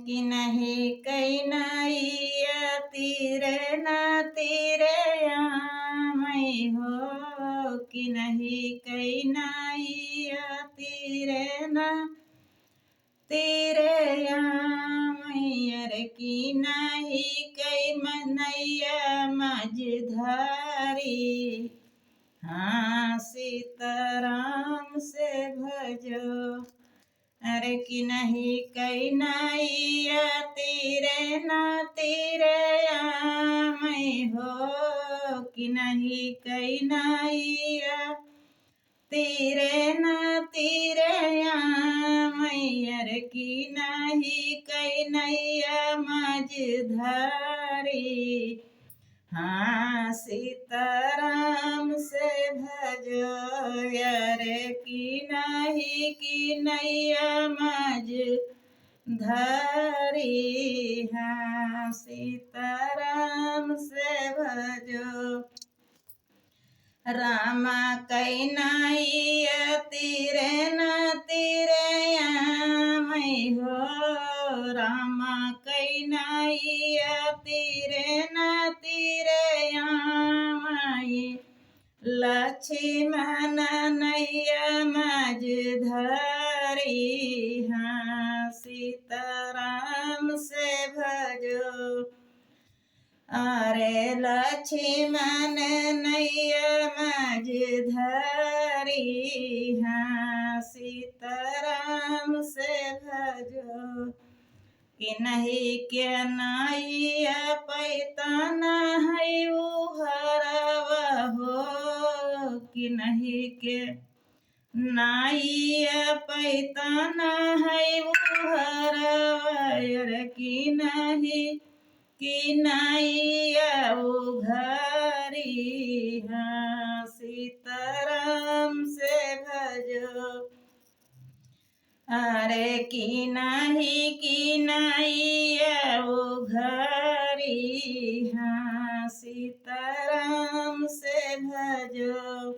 कि नहीं कई नैया तीरे न तीरे आमई हो कि नहीं कई नैया तीरे न तीरे आमैयर की नहीं कई मनैया मझधारी। हाँ सीताराम से भजो अरे कि नहीं कई नैया तीरे न तीरे आमई हो कि नहीं कई नैया तीरे न तीरे आमैयर की नहीं कई नैया मझधारी। हाँ सीताराम से भजो अरे की नहीं की नैया मझधारी। हाँ सीताराम से भजो रामा कई नैया तीरे न तीरे आमई हो रामा कई नैया तीरे न तीरे आमई लक्ष्मण नैया मझधारी। हाँ सीताराम से भजो अरे लक्ष्मण नैया मझधारी। हाँ सीताराम से भजो कि नहीं क्या नैया पैतान है उहरवा हो कि नहीं के नैया पैतान है उहरवा कि नहीं कि नैया उघारी। हाँ सीताराम से भजो अरे कि नैया उघारी। हाँ सीताराम से भजो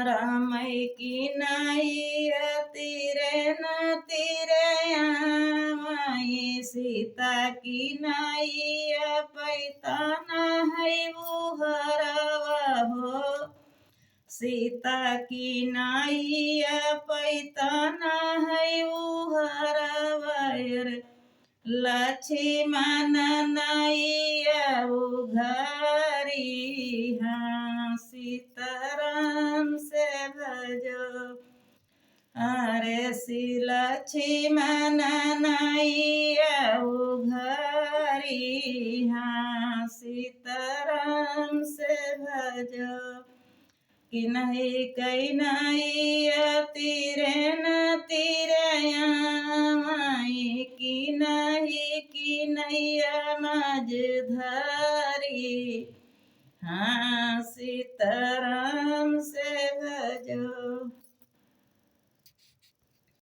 रामई की नैया तीरे न तीरे आमई सीता की नैया पैतान है उहरवा हो सीता की नैया पैतान है उहरवा लक्ष्मण नैया उघारी। हाँ सीताराम से भजो अरे सी लक्ष्मण नैया उघारी। हाँ सीताराम से भजो कि नहीं कई नैया तीरे न तीरे आमई कि नहीं की नैया मझधारी। हाँ सीताराम से भजो।